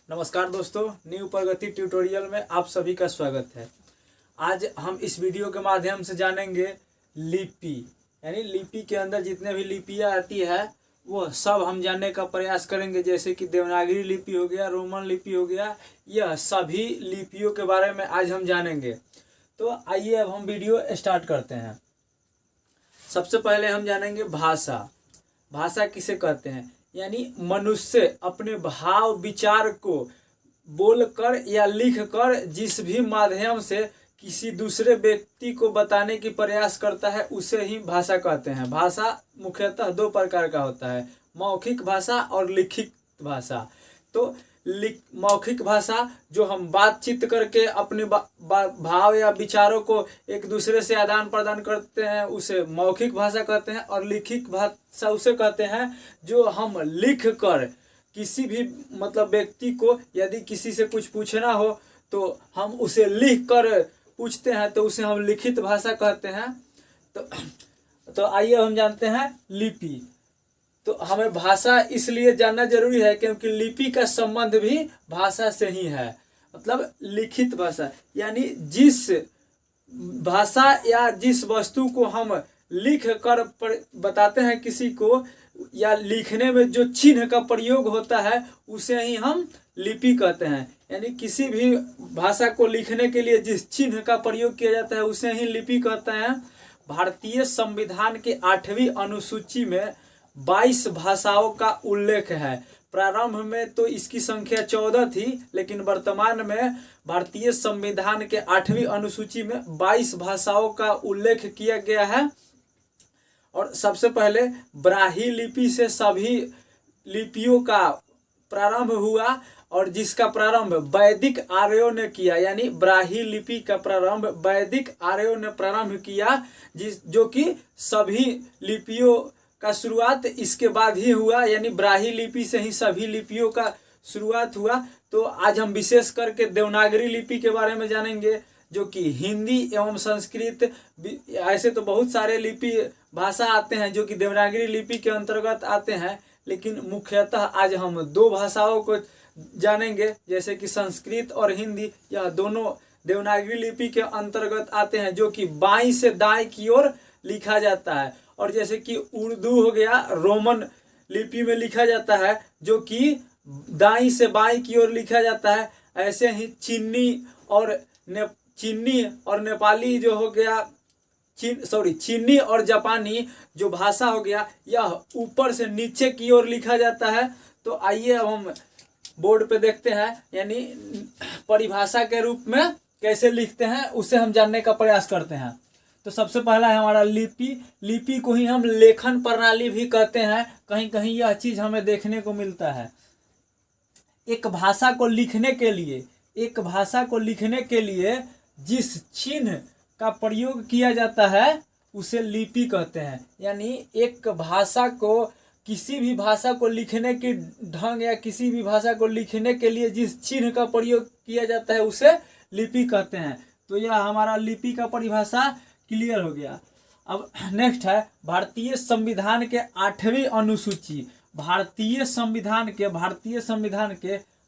नमस्कार दोस्तों, न्यू प्रगति ट्यूटोरियल में आप सभी का स्वागत है। आज हम इस वीडियो के माध्यम से जानेंगे लिपि, यानी लिपि के अंदर जितने भी लिपियाँ आती है वो सब हम जानने का प्रयास करेंगे। जैसे कि देवनागरी लिपि हो गया, रोमन लिपि हो गया, यह सभी लिपियों के बारे में आज हम जानेंगे। तो आइए अब हम वीडियो स्टार्ट करते हैं। सबसे पहले हम जानेंगे भाषा। भाषा किसे कहते हैं? यानी मनुष्य अपने भाव विचार को बोलकर या लिखकर जिस भी माध्यम से किसी दूसरे व्यक्ति को बताने की प्रयास करता है उसे ही भाषा कहते हैं। भाषा मुख्यतः दो प्रकार का होता है, मौखिक भाषा और लिखित भाषा। तो मौखिक भाषा जो हम बातचीत करके अपने भाव या विचारों को एक दूसरे से आदान प्रदान करते हैं उसे मौखिक भाषा कहते हैं। और लिखित भाषा उसे कहते हैं जो हम लिख कर किसी भी व्यक्ति को यदि किसी से कुछ पूछना हो तो हम उसे लिख कर पूछते हैं, तो उसे हम लिखित भाषा कहते हैं। तो आइए हम जानते हैं लिपि। तो हमें भाषा इसलिए जानना जरूरी है क्योंकि लिपि का संबंध भी भाषा से ही है। लिखित भाषा यानी जिस भाषा या जिस वस्तु को हम लिख कर बताते हैं किसी को, या लिखने में जो चिन्ह का प्रयोग होता है उसे ही हम लिपि कहते हैं। यानी किसी भी भाषा को लिखने के लिए जिस चिन्ह का प्रयोग किया जाता है उसे ही लिपि कहते हैं। भारतीय संविधान के 8वीं अनुसूची में 22 भाषाओं का उल्लेख है। प्रारंभ में तो इसकी संख्या 14 थी, लेकिन वर्तमान में भारतीय संविधान के 8वीं अनुसूची में 22 भाषाओं का उल्लेख किया गया है। और सबसे पहले ब्राह्मी लिपि से सभी लिपियों का प्रारंभ हुआ, और जिसका प्रारंभ वैदिक आर्यों ने किया। यानी ब्राह्मी लिपि का प्रारंभ वैदिक आर्यों ने प्रारंभ किया, जो कि सभी लिपियों का शुरुआत इसके बाद ही हुआ। यानी ब्राह्मी लिपि से ही सभी लिपियों का शुरुआत हुआ। तो आज हम विशेष करके देवनागरी लिपि के बारे में जानेंगे, जो कि हिंदी एवं संस्कृत, ऐसे तो बहुत सारे लिपि भाषा आते हैं जो कि देवनागरी लिपि के अंतर्गत आते हैं, लेकिन मुख्यतः आज हम दो भाषाओं को जानेंगे, जैसे कि संस्कृत और हिंदी। यह दोनों देवनागरी लिपि के अंतर्गत आते हैं, जो कि बाईं से दाएं की ओर लिखा जाता है। और जैसे कि उर्दू हो गया, रोमन लिपि में लिखा जाता है, जो कि दाईं से बाईं की ओर लिखा जाता है। ऐसे ही चीनी और नेपाली जो हो गया, चीनी और जापानी जो भाषा हो गया, यह ऊपर से नीचे की ओर लिखा जाता है। तो आइए अब हम बोर्ड पे देखते हैं, यानी परिभाषा के रूप में कैसे लिखते हैं उसे हम जानने का प्रयास करते हैं। तो सबसे पहला है हमारा लिपि। लिपि को ही हम लेखन प्रणाली भी कहते हैं। कहीं कहीं यह चीज हमें देखने को मिलता है। एक भाषा को लिखने के लिए जिस चिन्ह का प्रयोग किया जाता है उसे लिपि कहते हैं। यानी एक भाषा को, किसी भी भाषा को लिखने की ढंग या किसी भी भाषा को लिखने के लिए जिस चिन्ह का प्रयोग किया जाता है उसे लिपि कहते हैं। तो यह हमारा लिपि का परिभाषा क्लियर हो गया। अब नेक्स्ट है भारतीय संविधान के 8वीं अनुसूची। भारतीय संविधान के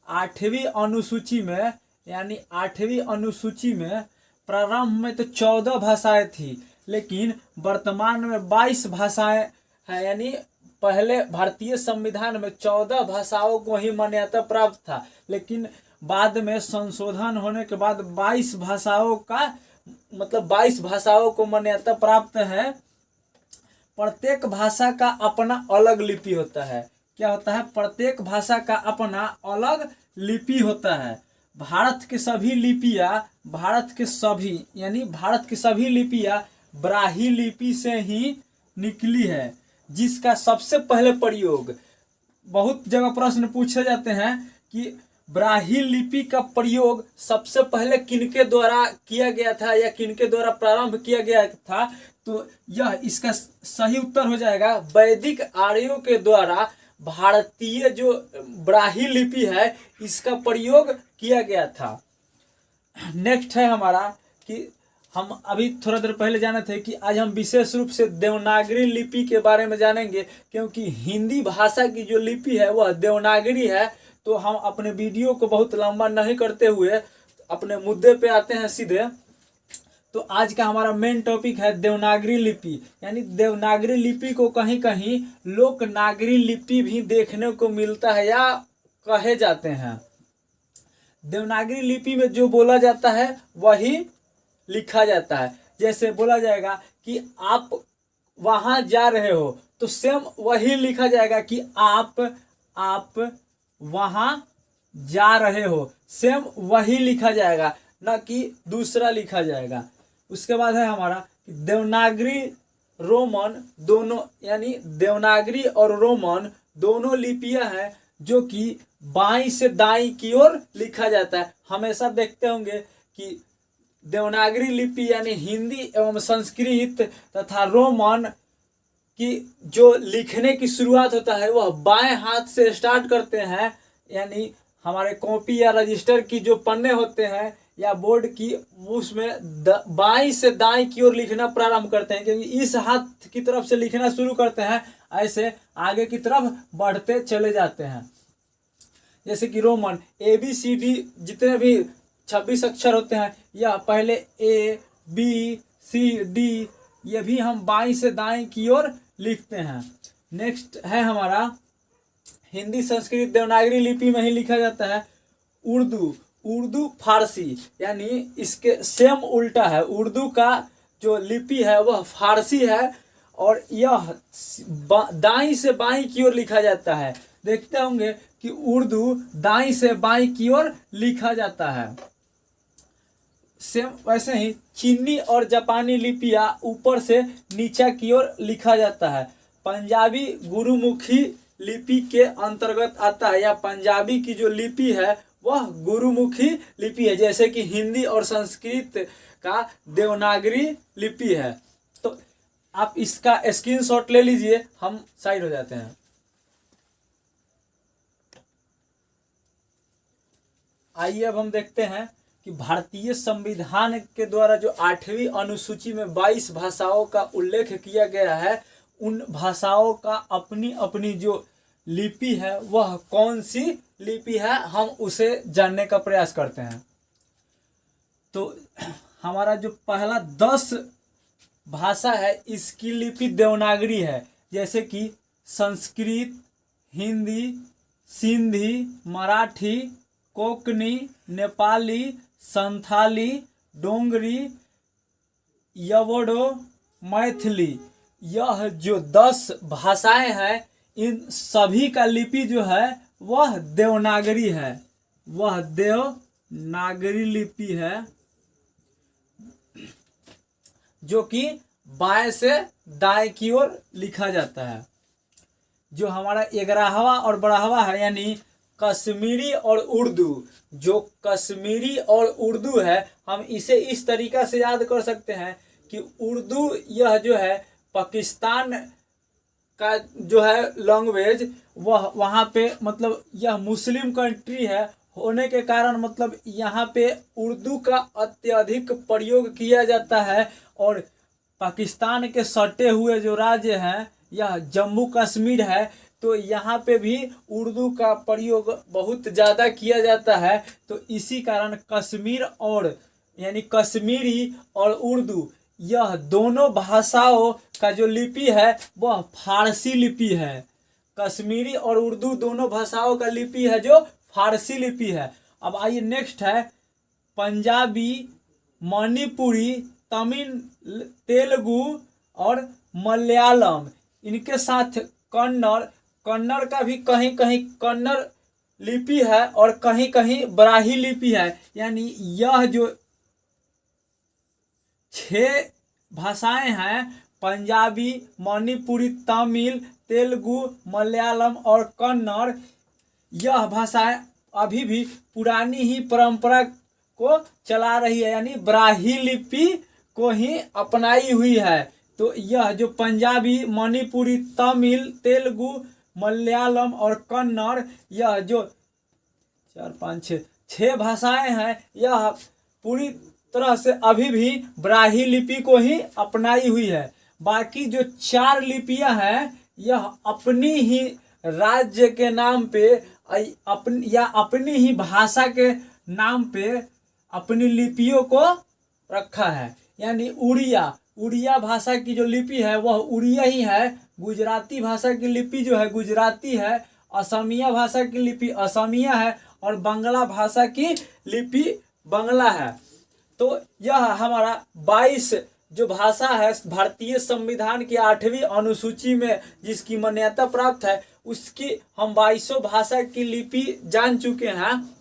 8वीं अनुसूची में, यानी 8वीं अनुसूची में प्रारंभ में तो 14 भाषाएं थी, लेकिन वर्तमान में 22 भाषाएं हैं। यानी पहले भारतीय संविधान में 14 भाषाओं को ही मान्यता प्राप्त था, लेकिन बाद में संशोधन होने के बाद 22 भाषाओं को मान्यता प्राप्त है। प्रत्येक भाषा का अपना अलग लिपि होता है। क्या होता है? प्रत्येक भाषा का अपना अलग लिपि होता है। भारत के सभी लिपियां ब्राह्मी लिपि से ही निकली है, जिसका सबसे पहले प्रयोग, बहुत जगह प्रश्न पूछे जाते हैं कि ब्राह्मी लिपि का प्रयोग सबसे पहले किनके द्वारा किया गया था या किनके द्वारा प्रारंभ किया गया था। तो यह इसका सही उत्तर हो जाएगा, वैदिक आर्यों के द्वारा भारतीय जो ब्राह्मी लिपि है इसका प्रयोग किया गया था। नेक्स्ट है हमारा कि हम अभी थोड़ा देर पहले जाने थे कि आज हम विशेष रूप से देवनागरी लिपि के बारे में जानेंगे, क्योंकि हिंदी भाषा की जो लिपि है वह देवनागरी है। तो हम अपने वीडियो को बहुत लंबा नहीं करते हुए अपने मुद्दे पे आते हैं सीधे। तो आज का हमारा मेन टॉपिक है देवनागरी लिपि। यानी देवनागरी लिपि को कहीं कहीं लोकनागरी लिपि भी देखने को मिलता है या कहे जाते हैं। देवनागरी लिपि में जो बोला जाता है वही लिखा जाता है। जैसे बोला जाएगा कि आप वहां जा रहे हो तो सेम वही लिखा जाएगा कि आप वहां जा रहे हो, सेम वही लिखा जाएगा, ना कि दूसरा लिखा जाएगा। उसके बाद है हमारा देवनागरी रोमन दोनों, यानी देवनागरी और रोमन दोनों लिपियां हैं जो कि बाईं से दाईं की ओर लिखा जाता है। हमेशा देखते होंगे कि देवनागरी लिपि यानी हिंदी एवं संस्कृत तथा रोमन की जो लिखने की शुरुआत होता है वह बाएं हाथ से स्टार्ट करते हैं। यानी हमारे कॉपी या रजिस्टर की जो पन्ने होते हैं या बोर्ड की, उसमें बाईं से दाईं की ओर लिखना प्रारंभ करते हैं, क्योंकि इस हाथ की तरफ से लिखना शुरू करते हैं, ऐसे आगे की तरफ बढ़ते चले जाते हैं। जैसे कि रोमन ABCD जितने भी 26 अक्षर होते हैं, या पहले ABCD, ये भी हम बाईं से दाईं की ओर लिखते हैं। नेक्स्ट है हमारा हिंदी संस्कृत देवनागरी लिपि में ही लिखा जाता है। उर्दू फारसी, यानी इसके सेम उल्टा है। उर्दू का जो लिपि है वह फारसी है और यह दाईं से बाईं की ओर लिखा जाता है। देखते होंगे कि उर्दू दाईं से बाईं की ओर लिखा जाता है। सेम वैसे ही चीनी और जापानी लिपियां ऊपर से नीचा की ओर लिखा जाता है। पंजाबी गुरुमुखी लिपि के अंतर्गत आता है, या पंजाबी की जो लिपि है वह गुरुमुखी लिपि है, जैसे कि हिंदी और संस्कृत का देवनागरी लिपि है। तो आप इसका स्क्रीनशॉट ले लीजिए, हम साइड हो जाते हैं। आइए अब हम देखते हैं कि भारतीय संविधान के द्वारा जो 8वीं अनुसूची में 22 भाषाओं का उल्लेख किया गया है, उन भाषाओं का अपनी अपनी जो लिपि है वह कौन सी लिपि है, हम उसे जानने का प्रयास करते हैं। तो हमारा जो पहला 10 भाषा है इसकी लिपि देवनागरी है, जैसे कि संस्कृत, हिंदी, सिंधी, मराठी, कोंकणी, नेपाली, संथाली, डोंगरी, यवोडो, मैथिली, यह जो 10 भाषाएं हैं, इन सभी का लिपि जो है वह देवनागरी है। वह देवनागरी लिपि है जो कि बाएं से दाएं की ओर लिखा जाता है। जो हमारा 11वां और 12वां है, यानी कश्मीरी और उर्दू, जो कश्मीरी और उर्दू है, हम इसे इस तरीका से याद कर सकते हैं कि उर्दू यह जो है पाकिस्तान का जो है लैंग्वेज, वह वहाँ पे मतलब यह मुस्लिम कंट्री है होने के कारण मतलब यहाँ पे उर्दू का अत्यधिक प्रयोग किया जाता है। और पाकिस्तान के सटे हुए जो राज्य हैं, यह जम्मू कश्मीर है, तो यहाँ पे भी उर्दू का प्रयोग बहुत ज़्यादा किया जाता है। तो इसी कारण कश्मीर और यानी कश्मीरी और उर्दू, यह दोनों भाषाओं का जो लिपि है वह फारसी लिपि है। कश्मीरी और उर्दू दोनों भाषाओं का लिपि है जो फारसी लिपि है। अब आइए नेक्स्ट है पंजाबी, मणिपुरी, तमिल, तेलुगु और मलयालम। इनके साथ कन्नड़ का भी कहीं कहीं कन्नड़ लिपि है और कहीं कहीं ब्राही लिपि है। यानी यह जो 6 भाषाएं हैं, पंजाबी, मणिपुरी, तमिल, तेलुगु, मलयालम और कन्नड़, यह भाषाएं अभी भी पुरानी ही परंपरा को चला रही है, यानी ब्राही लिपि को ही अपनाई हुई है। तो यह जो पंजाबी, मणिपुरी, तमिल, तेलुगु, मलयालम और कन्नड़, यह जो 4 5 6 भाषाएं हैं, यह पूरी तरह से अभी भी ब्राही लिपि को ही अपनाई हुई है। बाकी जो 4 लिपियां हैं, यह अपनी ही राज्य के नाम पे अपनी ही भाषा के नाम पे अपनी लिपियों को रखा है। यानी उड़िया भाषा की जो लिपि है वह उड़िया ही है, गुजराती भाषा की लिपि जो है गुजराती है, असमिया भाषा की लिपि असमिया है और बांग्ला भाषा की लिपि बांग्ला है। तो यह हमारा 22 जो भाषा है भारतीय संविधान की 8वीं अनुसूची में जिसकी मान्यता प्राप्त है, उसकी हम 22 भाषा की लिपि जान चुके हैं।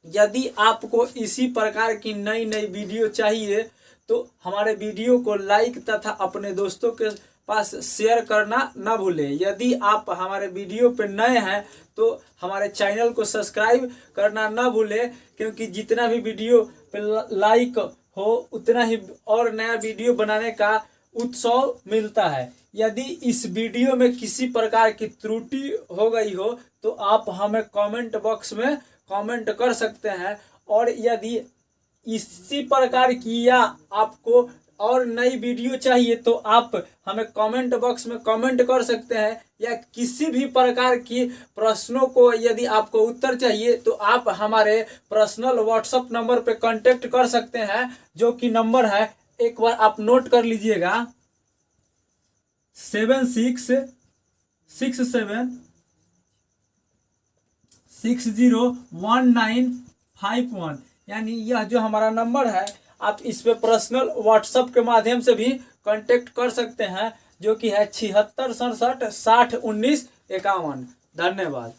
यदि आपको इसी प्रकार की नई नई वीडियो चाहिए तो हमारे वीडियो को लाइक तथा अपने दोस्तों के पास शेयर करना ना भूलें। यदि आप हमारे वीडियो पे नए हैं तो हमारे चैनल को सब्सक्राइब करना ना भूलें, क्योंकि जितना भी वीडियो पे लाइक हो उतना ही और नया वीडियो बनाने का उत्साह मिलता है। यदि इस वीडियो में किसी प्रकार की त्रुटि हो गई हो तो आप हमें कमेंट बॉक्स में कमेंट कर सकते हैं, और यदि इसी प्रकार की या आपको और नई वीडियो चाहिए तो आप हमें कमेंट बॉक्स में कमेंट कर सकते हैं, या किसी भी प्रकार की प्रश्नों को यदि आपको उत्तर चाहिए तो आप हमारे पर्सनल व्हाट्सएप नंबर पे कांटेक्ट कर सकते हैं, जो कि नंबर है, एक बार आप नोट कर लीजिएगा, 7667601951। यानी यह जो हमारा नंबर है आप इस पे पर्सनल व्हाट्सएप के माध्यम से भी कांटेक्ट कर सकते हैं, जो कि है 7667601951। धन्यवाद।